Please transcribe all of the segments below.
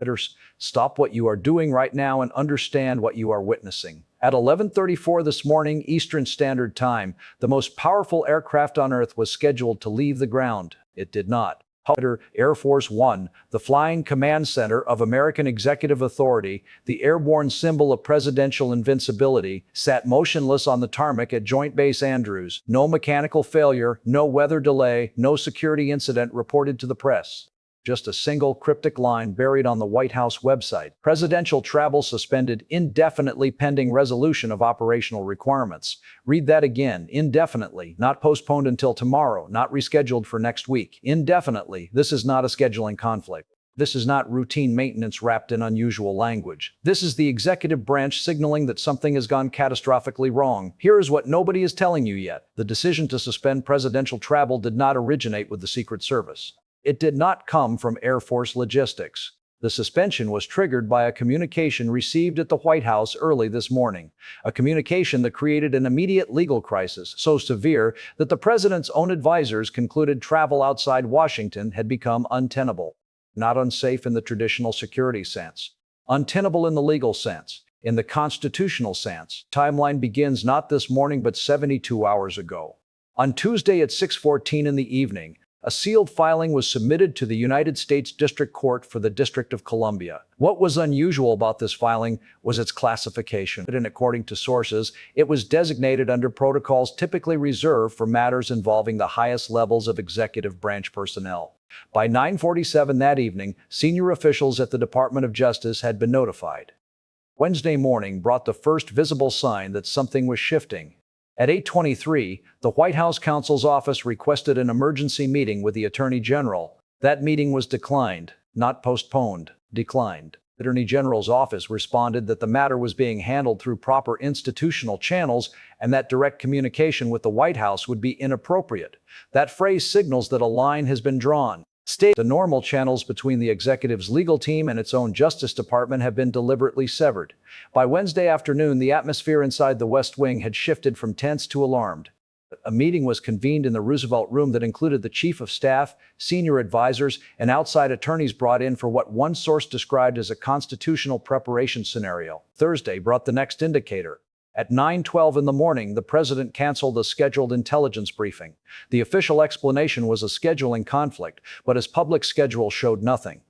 Better stop what you are doing right now and understand what you are witnessing. At 11:34 this morning Eastern Standard Time, the most powerful aircraft on Earth was scheduled to leave the ground. It did not. However, Air Force One, the flying command center of American executive authority, the airborne symbol of presidential invincibility, sat motionless on the tarmac at Joint Base Andrews. No mechanical failure, no weather delay, no security incident reported to the press. Just a single cryptic line buried on the White House website. Presidential travel suspended indefinitely pending resolution of operational requirements. Read that again. Indefinitely. Not postponed until tomorrow. Not rescheduled for next week. Indefinitely. This is not a scheduling conflict. This is not routine maintenance wrapped in unusual language. This is the executive branch signaling that something has gone catastrophically wrong. Here is what nobody is telling you yet. The decision to suspend presidential travel did not originate with the Secret Service. It did not come from Air Force logistics. The suspension was triggered by a communication received at the White House early this morning, a communication that created an immediate legal crisis so severe that the president's own advisors concluded travel outside Washington had become untenable. Not unsafe in the traditional security sense, untenable in the legal sense. In the constitutional sense, timeline begins not this morning but 72 hours ago. On Tuesday at 6:14 in the evening, a sealed filing was submitted to the United States District Court for the District of Columbia. What was unusual about this filing was its classification. And according to sources, it was designated under protocols typically reserved for matters involving the highest levels of executive branch personnel. By 9:47 that evening, senior officials at the Department of Justice had been notified. Wednesday morning brought the first visible sign that something was shifting. At 8:23, the White House Counsel's office requested an emergency meeting with the Attorney General. That meeting was declined, not postponed, declined. The Attorney General's office responded that the matter was being handled through proper institutional channels and that direct communication with the White House would be inappropriate. That phrase signals that a line has been drawn. The normal channels between the executive's legal team and its own Justice Department have been deliberately severed. By Wednesday afternoon, the atmosphere inside the West Wing had shifted from tense to alarmed. A meeting was convened in the Roosevelt Room that included the Chief of Staff, senior advisors, and outside attorneys brought in for what one source described as a constitutional preparation scenario. Thursday brought the next indicator. At 9:12 in the morning, the president canceled a scheduled intelligence briefing. The official explanation was a scheduling conflict, but his public schedule showed nothing.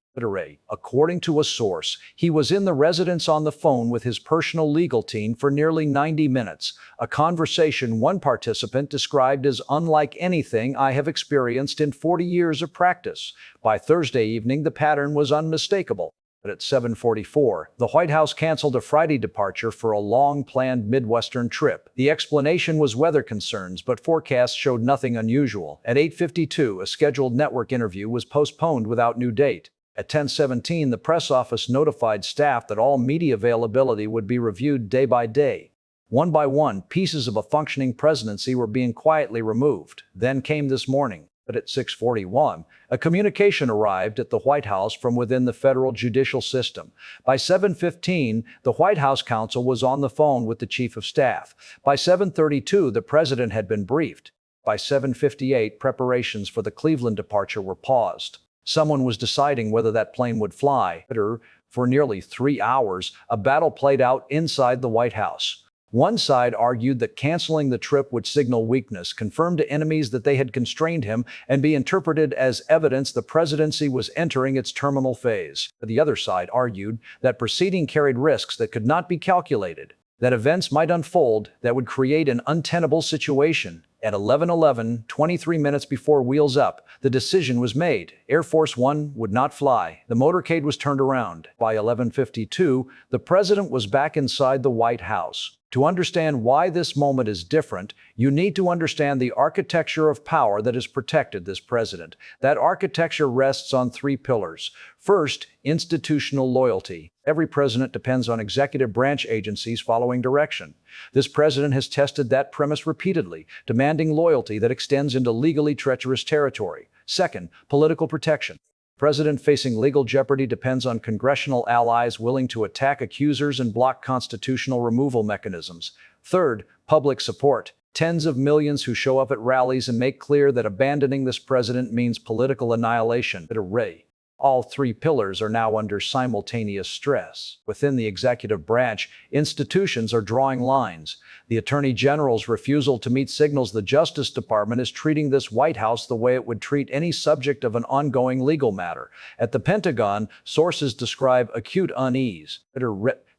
According to a source, he was in the residence on the phone with his personal legal team for nearly 90 minutes, a conversation one participant described as unlike anything I have experienced in 40 years of practice. By Thursday evening, the pattern was unmistakable. But at 7:44, the White House canceled a Friday departure for a long-planned Midwestern trip. The explanation was weather concerns, but forecasts showed nothing unusual. At 8:52, a scheduled network interview was postponed without new date. At 10:17, the press office notified staff that all media availability would be reviewed day by day. One by one, pieces of a functioning presidency were being quietly removed. Then came this morning. But at 6:41, a communication arrived at the White House from within the federal judicial system. By 7:15, the White House Counsel was on the phone with the Chief of Staff. By 7:32, the president had been briefed. By 7:58, preparations for the Cleveland departure were paused. Someone was deciding whether that plane would fly. For nearly 3 hours, a battle played out inside the White House. One side argued that canceling the trip would signal weakness, confirm to enemies that they had constrained him, and be interpreted as evidence the presidency was entering its terminal phase. The other side argued that proceeding carried risks that could not be calculated, that events might unfold that would create an untenable situation. At 11:11, 23 minutes before wheels up, the decision was made. Air Force One would not fly. The motorcade was turned around. By 11:52, the president was back inside the White House. To understand why this moment is different, you need to understand the architecture of power that has protected this president. That architecture rests on 3 pillars. First, institutional loyalty. Every president depends on executive branch agencies following direction. This president has tested that premise repeatedly, demanding loyalty that extends into legally treacherous territory. Second, political protection. President facing legal jeopardy depends on congressional allies willing to attack accusers and block constitutional removal mechanisms. Third, public support. Tens of millions who show up at rallies and make clear that abandoning this president means political annihilation. All three pillars are now under simultaneous stress. Within the executive branch, institutions are drawing lines. The Attorney General's refusal to meet signals the Justice Department is treating this White House the way it would treat any subject of an ongoing legal matter. At the Pentagon, sources describe acute unease.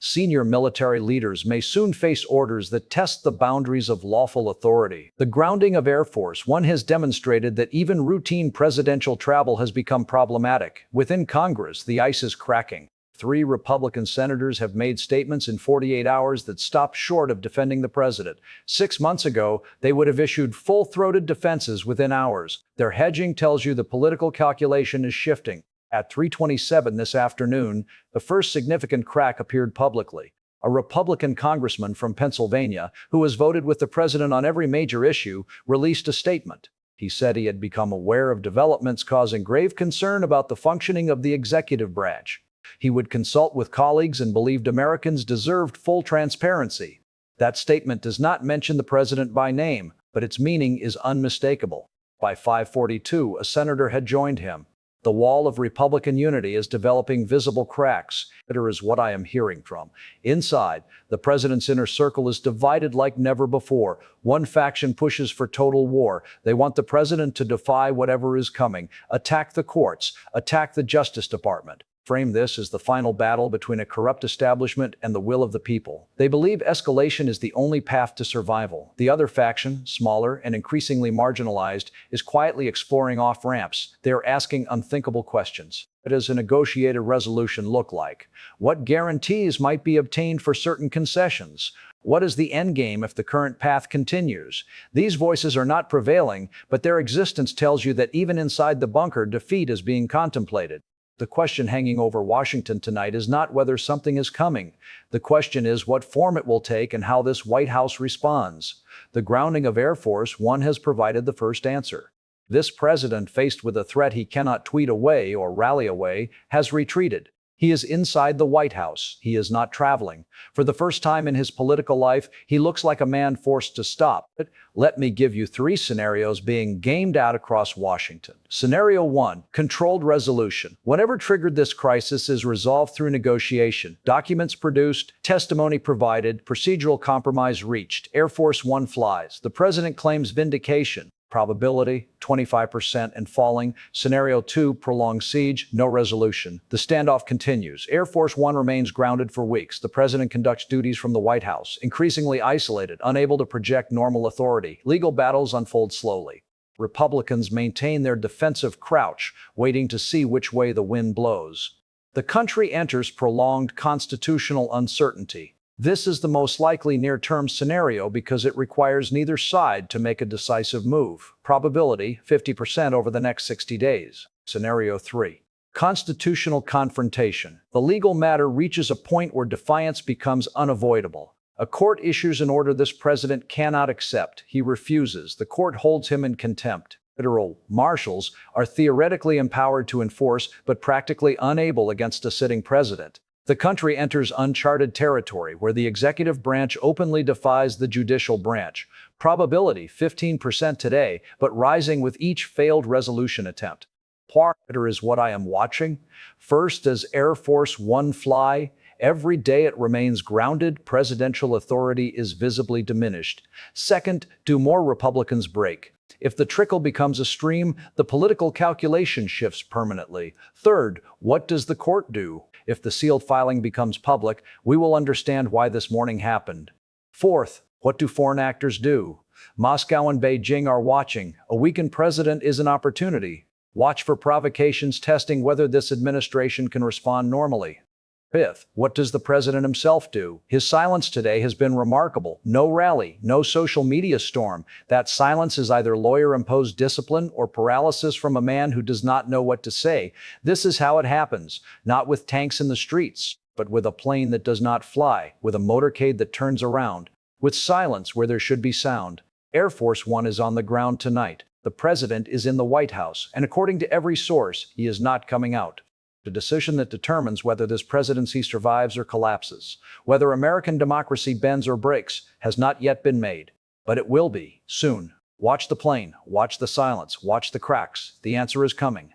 Senior military leaders may soon face orders that test the boundaries of lawful authority. The grounding of Air Force One has demonstrated that even routine presidential travel has become problematic. Within Congress, the ice is cracking. 3 Republican senators have made statements in 48 hours that stop short of defending the president. 6 months ago, they would have issued full-throated defenses within hours. Their hedging tells you the political calculation is shifting. At 3:27 this afternoon, the first significant crack appeared publicly. A Republican congressman from Pennsylvania, who has voted with the president on every major issue, released a statement. He said he had become aware of developments causing grave concern about the functioning of the executive branch. He would consult with colleagues and believed Americans deserved full transparency. That statement does not mention the president by name, but its meaning is unmistakable. By 5:42, a senator had joined him. The wall of Republican unity is developing visible cracks. It is what I am hearing from. Inside, the president's inner circle is divided like never before. One faction pushes for total war. They want the president to defy whatever is coming, attack the courts, attack the Justice Department. Frame this as the final battle between a corrupt establishment and the will of the people. They believe escalation is the only path to survival. The other faction, smaller and increasingly marginalized, is quietly exploring off-ramps. They are asking unthinkable questions. What does a negotiated resolution look like? What guarantees might be obtained for certain concessions? What is the endgame if the current path continues? These voices are not prevailing, but their existence tells you that even inside the bunker, defeat is being contemplated. The question hanging over Washington tonight is not whether something is coming. The question is what form it will take and how this White House responds. The grounding of Air Force One has provided the first answer. This president, faced with a threat he cannot tweet away or rally away, has retreated. He is inside the White House. He is not traveling. For the first time in his political life, he looks like a man forced to stop. But let me give you 3 scenarios being gamed out across Washington. Scenario 1, controlled resolution. Whatever triggered this crisis is resolved through negotiation. Documents produced, testimony provided, procedural compromise reached. Air Force One flies. The president claims vindication. Probability, 25% and falling. Scenario 2, prolonged siege, no resolution. The standoff continues. Air Force One remains grounded for weeks. The president conducts duties from the White House, increasingly isolated, unable to project normal authority. Legal battles unfold slowly. Republicans maintain their defensive crouch, waiting to see which way the wind blows. The country enters prolonged constitutional uncertainty. This is the most likely near-term scenario because it requires neither side to make a decisive move. Probability, 50% over the next 60 days. Scenario 3. Constitutional confrontation. The legal matter reaches a point where defiance becomes unavoidable. A court issues an order this president cannot accept. He refuses. The court holds him in contempt. Federal marshals are theoretically empowered to enforce, but practically unable against a sitting president. The country enters uncharted territory where the executive branch openly defies the judicial branch. Probability, 15% today, but rising with each failed resolution attempt. Part is what I am watching. First, does Air Force One fly? Every day it remains grounded, presidential authority is visibly diminished. Second, do more Republicans break? If the trickle becomes a stream, the political calculation shifts permanently. Third, what does the court do? If the sealed filing becomes public, we will understand why this morning happened. Fourth, what do foreign actors do? Moscow and Beijing are watching. A weakened president is an opportunity. Watch for provocations testing whether this administration can respond normally. Fifth, what does the president himself do? His silence today has been remarkable. No rally, no social media storm. That silence is either lawyer-imposed discipline or paralysis from a man who does not know what to say. This is how it happens, not with tanks in the streets, but with a plane that does not fly, with a motorcade that turns around, with silence where there should be sound. Air Force One is on the ground tonight. The president is in the White House, and according to every source, he is not coming out. The decision that determines whether this presidency survives or collapses, whether American democracy bends or breaks, has not yet been made. But it will be, soon. Watch the plane, watch the silence, watch the cracks. The answer is coming.